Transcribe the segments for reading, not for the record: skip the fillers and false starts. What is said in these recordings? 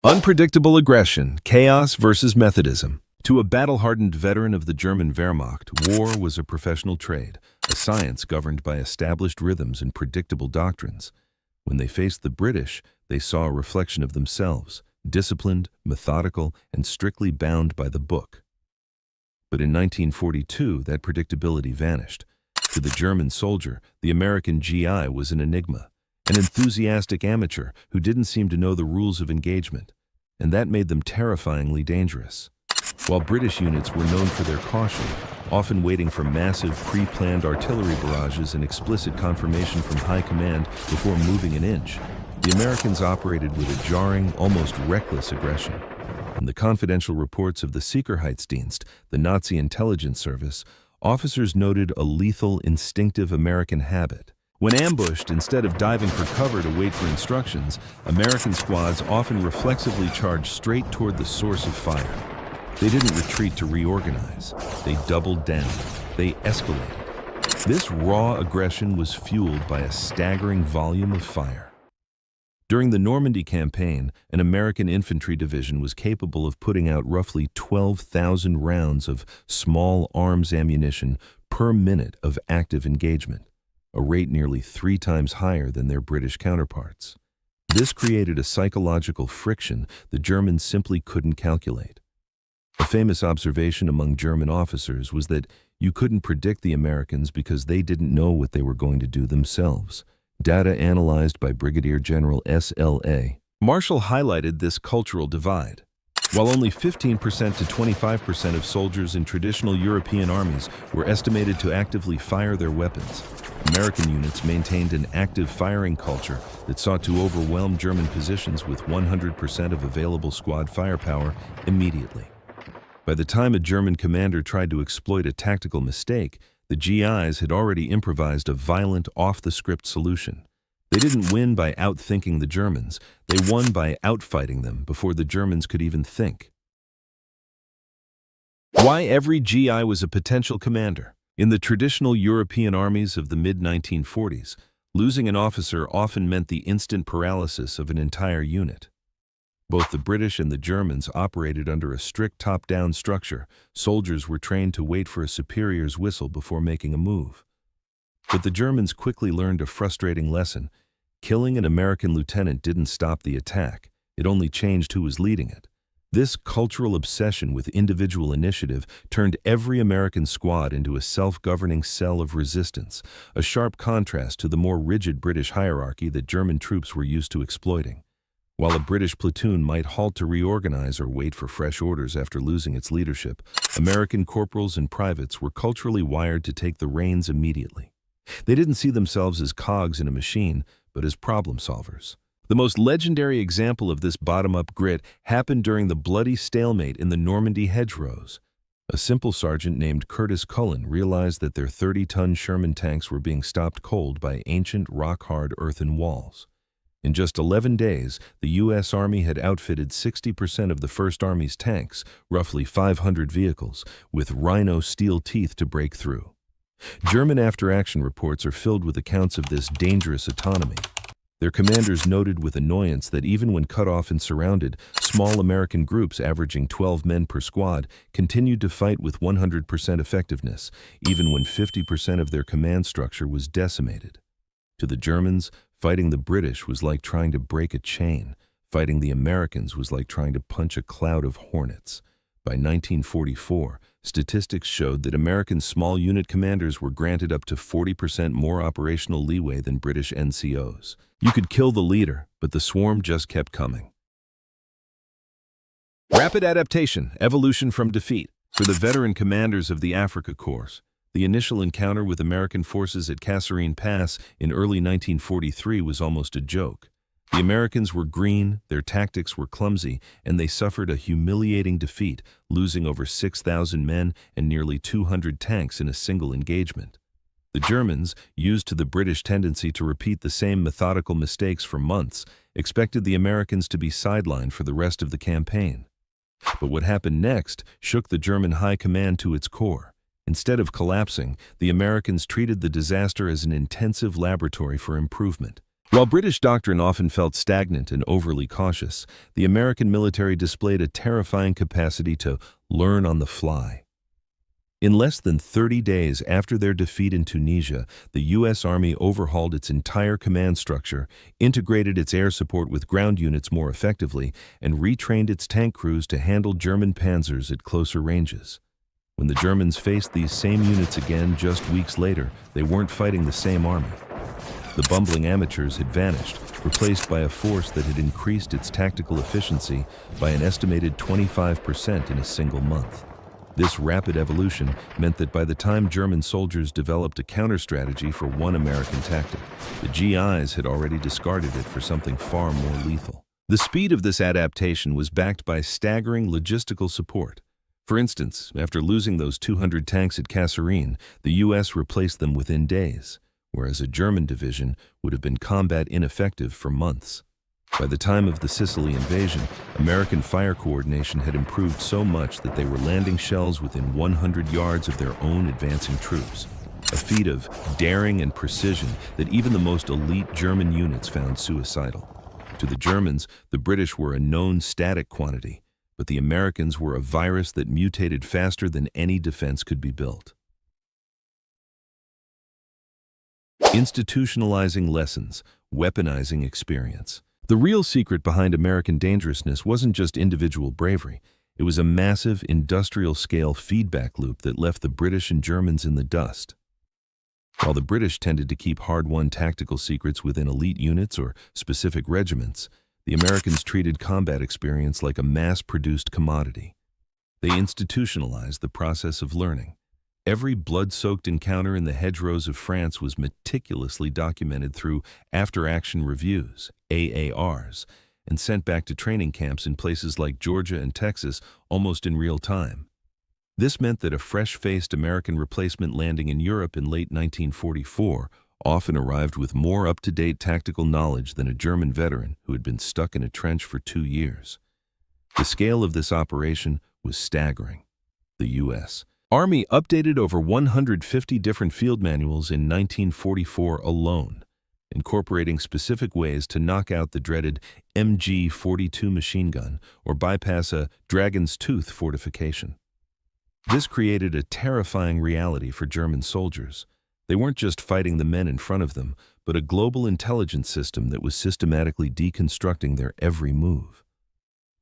Unpredictable aggression, chaos versus Methodism. To a battle-hardened veteran of the German Wehrmacht, war was a professional trade, a science governed by established rhythms and predictable doctrines. When they faced the British, they saw a reflection of themselves, disciplined, methodical, and strictly bound by the book. But in 1942, that predictability vanished. To the German soldier, the American GI was an enigma, an enthusiastic amateur who didn't seem to know the rules of engagement, and that made them terrifyingly dangerous. While British units were known for their caution, often waiting for massive pre-planned artillery barrages and explicit confirmation from high command before moving an inch, the Americans operated with a jarring, almost reckless aggression. In the confidential reports of the Sicherheitsdienst, the Nazi intelligence service, officers noted a lethal, instinctive American habit. When ambushed, instead of diving for cover to wait for instructions, American squads often reflexively charged straight toward the source of fire. They didn't retreat to reorganize. They doubled down. They escalated. This raw aggression was fueled by a staggering volume of fire. During the Normandy campaign, an American infantry division was capable of putting out roughly 12,000 rounds of small arms ammunition per minute of active engagement, a rate nearly 3 times higher than their British counterparts. This created a psychological friction the Germans simply couldn't calculate. A famous observation among German officers was that you couldn't predict the Americans because they didn't know what they were going to do themselves. Data analyzed by Brigadier General S.L.A. Marshall highlighted this cultural divide. While only 15% to 25% of soldiers in traditional European armies were estimated to actively fire their weapons, American units maintained an active firing culture that sought to overwhelm German positions with 100% of available squad firepower immediately. By the time a German commander tried to exploit a tactical mistake, the GIs had already improvised a violent, off-the-script solution. They didn't win by outthinking the Germans. They won by outfighting them before the Germans could even think. Why every GI was a potential commander? In the traditional European armies of the mid-1940s, losing an officer often meant the instant paralysis of an entire unit. Both the British and the Germans operated under a strict top-down structure. Soldiers were trained to wait for a superior's whistle before making a move. But the Germans quickly learned a frustrating lesson. Killing an American lieutenant didn't stop the attack. It only changed who was leading it. This cultural obsession with individual initiative turned every American squad into a self-governing cell of resistance, a sharp contrast to the more rigid British hierarchy that German troops were used to exploiting. While a British platoon might halt to reorganize or wait for fresh orders after losing its leadership, American corporals and privates were culturally wired to take the reins immediately. They didn't see themselves as cogs in a machine, but as problem solvers. The most legendary example of this bottom-up grit happened during the bloody stalemate in the Normandy hedgerows. A simple sergeant named Curtis Cullen realized that their 30-ton Sherman tanks were being stopped cold by ancient, rock-hard earthen walls. In just 11 days, the U.S. Army had outfitted 60% of the First Army's tanks, roughly 500 vehicles, with rhino steel teeth to break through. German after-action reports are filled with accounts of this dangerous autonomy. Their commanders noted with annoyance that even when cut off and surrounded, small American groups averaging 12 men per squad continued to fight with 100% effectiveness, even when 50% of their command structure was decimated. To the Germans, fighting the British was like trying to break a chain. Fighting the Americans was like trying to punch a cloud of hornets. By 1944, statistics showed that American small unit commanders were granted up to 40% more operational leeway than British NCOs. You could kill the leader, but the swarm just kept coming. Rapid adaptation, evolution from defeat. For the veteran commanders of the Africa Corps, the initial encounter with American forces at Kasserine Pass in early 1943 was almost a joke. The Americans were green, their tactics were clumsy, and they suffered a humiliating defeat, losing over 6,000 men and nearly 200 tanks in a single engagement. The Germans, used to the British tendency to repeat the same methodical mistakes for months, expected the Americans to be sidelined for the rest of the campaign. But what happened next shook the German high command to its core. Instead of collapsing, the Americans treated the disaster as an intensive laboratory for improvement. While British doctrine often felt stagnant and overly cautious, the American military displayed a terrifying capacity to learn on the fly. In less than 30 days after their defeat in Tunisia, the U.S. Army overhauled its entire command structure, integrated its air support with ground units more effectively, and retrained its tank crews to handle German panzers at closer ranges. When the Germans faced these same units again just weeks later, they weren't fighting the same army. The bumbling amateurs had vanished, replaced by a force that had increased its tactical efficiency by an estimated 25% in a single month. This rapid evolution meant that by the time German soldiers developed a counter-strategy for one American tactic, the GIs had already discarded it for something far more lethal. The speed of this adaptation was backed by staggering logistical support. For instance, after losing those 200 tanks at Kasserine, the U.S. replaced them within days, whereas a German division would have been combat ineffective for months. By the time of the Sicily invasion, American fire coordination had improved so much that they were landing shells within 100 yards of their own advancing troops, a feat of daring and precision that even the most elite German units found suicidal. To the Germans, the British were a known static quantity, but the Americans were a virus that mutated faster than any defense could be built. Institutionalizing lessons, weaponizing experience. The real secret behind American dangerousness wasn't just individual bravery. It was a massive, industrial-scale feedback loop that left the British and Germans in the dust. While the British tended to keep hard-won tactical secrets within elite units or specific regiments, the Americans treated combat experience like a mass-produced commodity. They institutionalized the process of learning. Every blood-soaked encounter in the hedgerows of France was meticulously documented through after-action reviews, AARs, and sent back to training camps in places like Georgia and Texas almost in real time. This meant that a fresh-faced American replacement landing in Europe in late 1944 often arrived with more up-to-date tactical knowledge than a German veteran who had been stuck in a trench for 2 years. The scale of this operation was staggering. The U.S. Army updated over 150 different field manuals in 1944 alone, incorporating specific ways to knock out the dreaded MG-42 machine gun or bypass a dragon's tooth fortification. This created a terrifying reality for German soldiers. They weren't just fighting the men in front of them, but a global intelligence system that was systematically deconstructing their every move.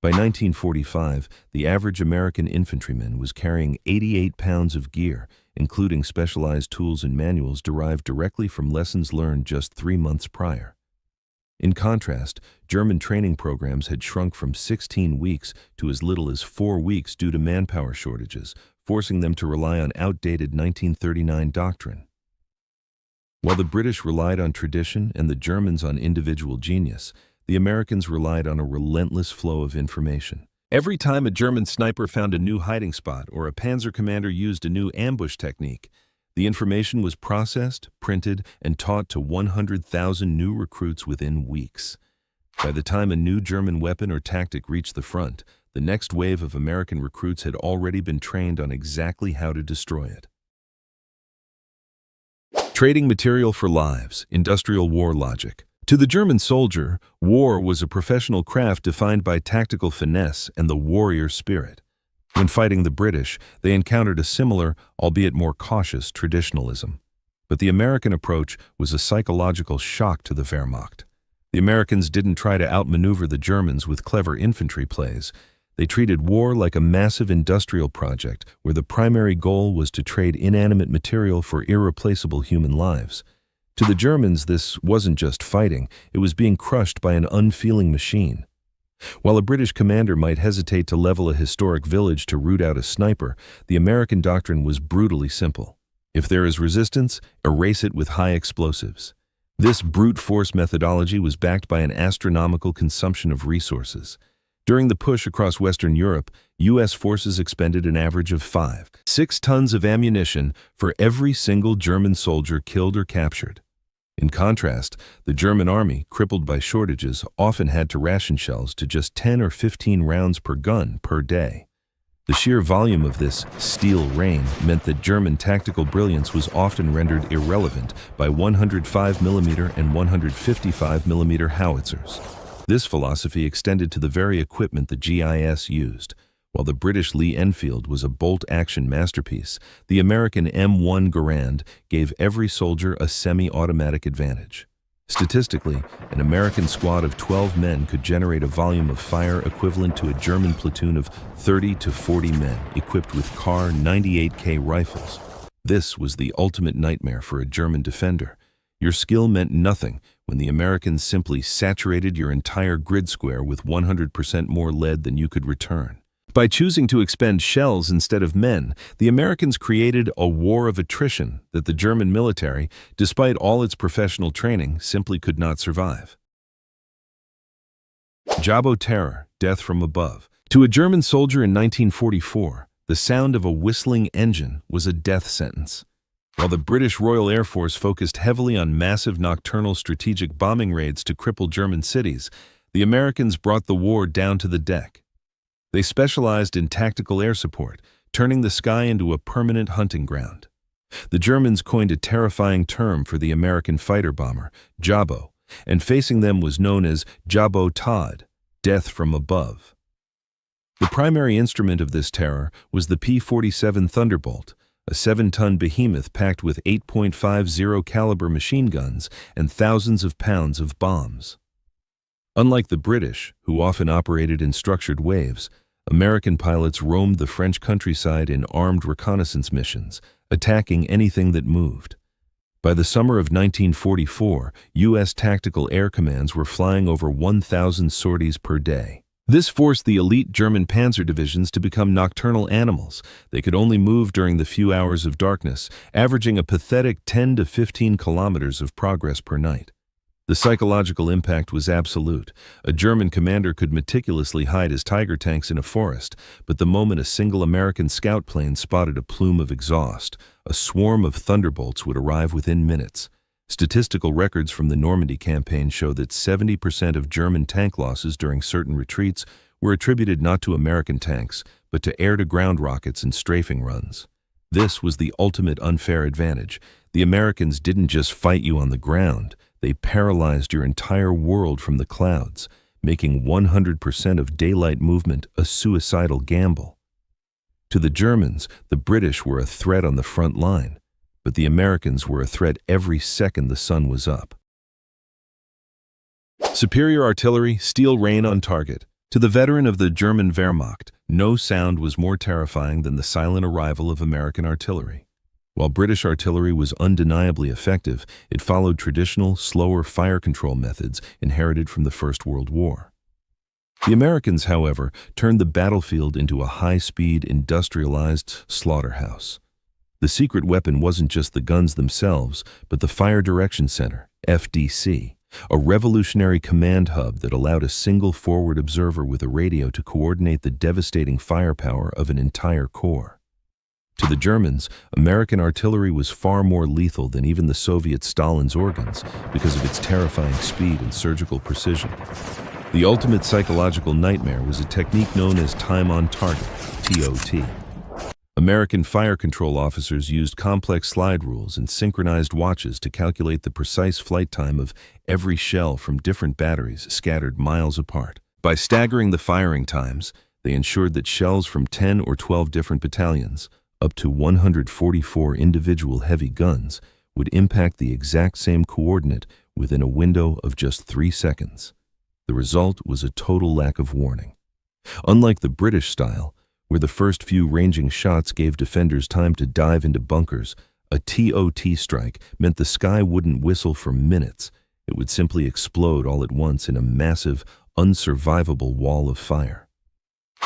By 1945, the average American infantryman was carrying 88 pounds of gear, including specialized tools and manuals derived directly from lessons learned just 3 months prior. In contrast, German training programs had shrunk from 16 weeks to as little as 4 weeks due to manpower shortages, forcing them to rely on outdated 1939 doctrine. While the British relied on tradition and the Germans on individual genius, the Americans relied on a relentless flow of information. Every time a German sniper found a new hiding spot or a panzer commander used a new ambush technique, the information was processed, printed, and taught to 100,000 new recruits within weeks. By the time a new German weapon or tactic reached the front, the next wave of American recruits had already been trained on exactly how to destroy it. Trading material for lives, industrial war logic. To the German soldier, war was a professional craft defined by tactical finesse and the warrior spirit. When fighting the British, they encountered a similar, albeit more cautious, traditionalism. But the American approach was a psychological shock to the Wehrmacht. The Americans didn't try to outmaneuver the Germans with clever infantry plays. They treated war like a massive industrial project where the primary goal was to trade inanimate material for irreplaceable human lives. To the Germans, this wasn't just fighting, it was being crushed by an unfeeling machine. While a British commander might hesitate to level a historic village to root out a sniper, the American doctrine was brutally simple. If there is resistance, erase it with high explosives. This brute force methodology was backed by an astronomical consumption of resources. During the push across Western Europe, U.S. forces expended an average of 5-6 tons of ammunition for every single German soldier killed or captured. In contrast, the German army, crippled by shortages, often had to ration shells to just 10 or 15 rounds per gun per day. The sheer volume of this steel rain meant that German tactical brilliance was often rendered irrelevant by 105mm and 155mm howitzers. This philosophy extended to the very equipment the GIS used. While the British Lee Enfield was a bolt-action masterpiece, the American M1 Garand gave every soldier a semi-automatic advantage. Statistically, an American squad of 12 men could generate a volume of fire equivalent to a German platoon of 30 to 40 men equipped with Kar 98K rifles. This was the ultimate nightmare for a German defender. Your skill meant nothing when the Americans simply saturated your entire grid square with 100% more lead than you could return. By choosing to expend shells instead of men, the Americans created a war of attrition that the German military, despite all its professional training, simply could not survive. Jabo terror, death from above. To a German soldier in 1944, the sound of a whistling engine was a death sentence. While the British Royal Air Force focused heavily on massive nocturnal strategic bombing raids to cripple German cities, the Americans brought the war down to the deck. They specialized in tactical air support, turning the sky into a permanent hunting ground. The Germans coined a terrifying term for the American fighter bomber, Jabo, and facing them was known as Jabo Todd, death from above. The primary instrument of this terror was the P-47 Thunderbolt, a 7-ton behemoth packed with 8.50 caliber machine guns and thousands of pounds of bombs. Unlike the British, who often operated in structured waves, American pilots roamed the French countryside in armed reconnaissance missions, attacking anything that moved. By the summer of 1944, U.S. tactical air commands were flying over 1,000 sorties per day. This forced the elite German panzer divisions to become nocturnal animals. They could only move during the few hours of darkness, averaging a pathetic 10 to 15 kilometers of progress per night. The psychological impact was absolute. A German commander could meticulously hide his Tiger tanks in a forest, but the moment a single American scout plane spotted a plume of exhaust, a swarm of thunderbolts would arrive within minutes. Statistical records from the Normandy campaign show that 70% of German tank losses during certain retreats were attributed not to American tanks, but to air-to-ground rockets and strafing runs. This was the ultimate unfair advantage. The Americans didn't just fight you on the ground. They paralyzed your entire world from the clouds, making 100% of daylight movement a suicidal gamble. To the Germans, the British were a threat on the front line, but the Americans were a threat every second the sun was up. Superior artillery, steel rain on target. To the veteran of the German Wehrmacht, no sound was more terrifying than the silent arrival of American artillery. While British artillery was undeniably effective, it followed traditional, slower fire control methods inherited from the First World War. The Americans, however, turned the battlefield into a high-speed, industrialized slaughterhouse. The secret weapon wasn't just the guns themselves, but the Fire Direction Center, FDC, a revolutionary command hub that allowed a single forward observer with a radio to coordinate the devastating firepower of an entire corps. To the Germans, American artillery was far more lethal than even the Soviet Stalin's organs because of its terrifying speed and surgical precision. The ultimate psychological nightmare was a technique known as time on target, TOT. American fire control officers used complex slide rules and synchronized watches to calculate the precise flight time of every shell from different batteries scattered miles apart. By staggering the firing times, they ensured that shells from 10 or 12 different battalions, up to 144 individual heavy guns, would impact the exact same coordinate within a window of just 3 seconds. The result was a total lack of warning. Unlike the British style, where the first few ranging shots gave defenders time to dive into bunkers, a TOT strike meant the sky wouldn't whistle for minutes. It would simply explode all at once in a massive, unsurvivable wall of fire.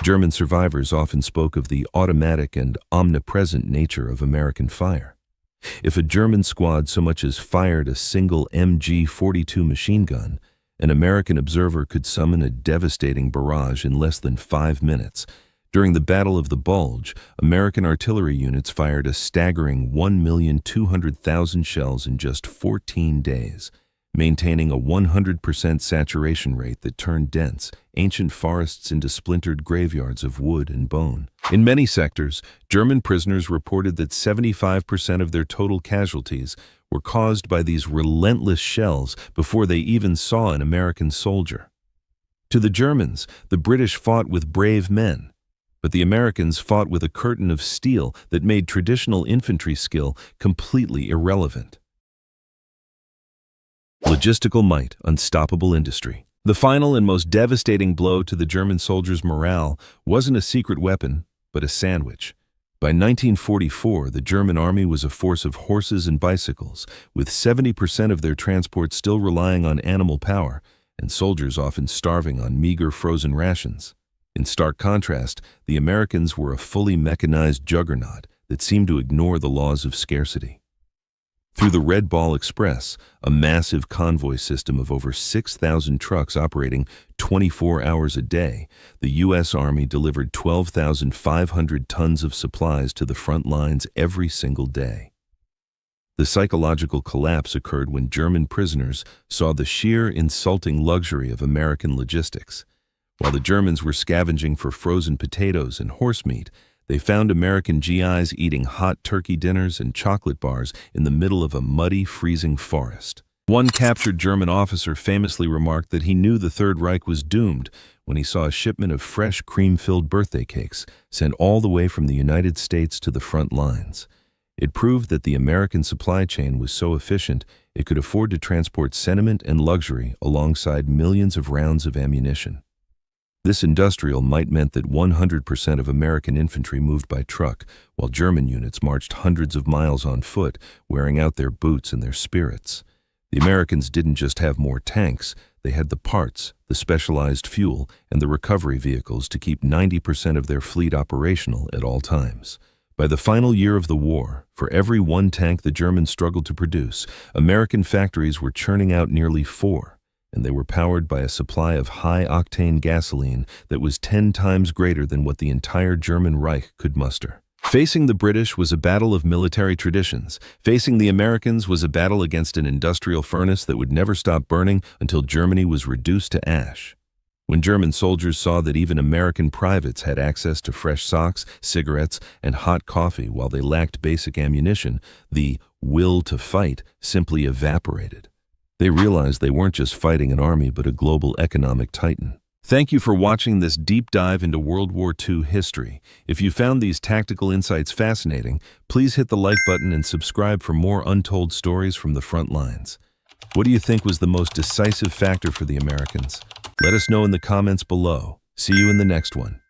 German survivors often spoke of the automatic and omnipresent nature of American fire. If a German squad so much as fired a single MG-42 machine gun, an American observer could summon a devastating barrage in less than 5 minutes. During the Battle of the Bulge, American artillery units fired a staggering 1,200,000 shells in just 14 days, maintaining a 100% saturation rate that turned dense, ancient forests into splintered graveyards of wood and bone. In many sectors, German prisoners reported that 75% of their total casualties were caused by these relentless shells before they even saw an American soldier. To the Germans, the British fought with brave men, but the Americans fought with a curtain of steel that made traditional infantry skill completely irrelevant. Logistical might, unstoppable industry. The final and most devastating blow to the German soldiers' morale wasn't a secret weapon, but a sandwich. By 1944, the German army was a force of horses and bicycles, with 70% of their transport still relying on animal power, and soldiers often starving on meager frozen rations. In stark contrast, the Americans were a fully mechanized juggernaut that seemed to ignore the laws of scarcity. Through the Red Ball Express, a massive convoy system of over 6,000 trucks operating 24 hours a day, the U.S. Army delivered 12,500 tons of supplies to the front lines every single day. The psychological collapse occurred when German prisoners saw the sheer insulting luxury of American logistics. While the Germans were scavenging for frozen potatoes and horse meat, they found American GIs eating hot turkey dinners and chocolate bars in the middle of a muddy, freezing forest. One captured German officer famously remarked that he knew the Third Reich was doomed when he saw a shipment of fresh, cream-filled birthday cakes sent all the way from the United States to the front lines. It proved that the American supply chain was so efficient it could afford to transport sentiment and luxury alongside millions of rounds of ammunition. This industrial might meant that 100% of American infantry moved by truck, while German units marched hundreds of miles on foot, wearing out their boots and their spirits. The Americans didn't just have more tanks, they had the parts, the specialized fuel, and the recovery vehicles to keep 90% of their fleet operational at all times. By the final year of the war, for every one tank the Germans struggled to produce, American factories were churning out nearly 4. And they were powered by a supply of high-octane gasoline that was 10 times greater than what the entire German Reich could muster. Facing the British was a battle of military traditions. Facing the Americans was a battle against an industrial furnace that would never stop burning until Germany was reduced to ash. When German soldiers saw that even American privates had access to fresh socks, cigarettes, and hot coffee while they lacked basic ammunition, the will to fight simply evaporated. They realized they weren't just fighting an army but a global economic titan. Thank you for watching this deep dive into World War II history. If you found these tactical insights fascinating, please hit the like button and subscribe for more untold stories from the front lines. What do you think was the most decisive factor for the Americans? Let us know in the comments below. See you in the next one.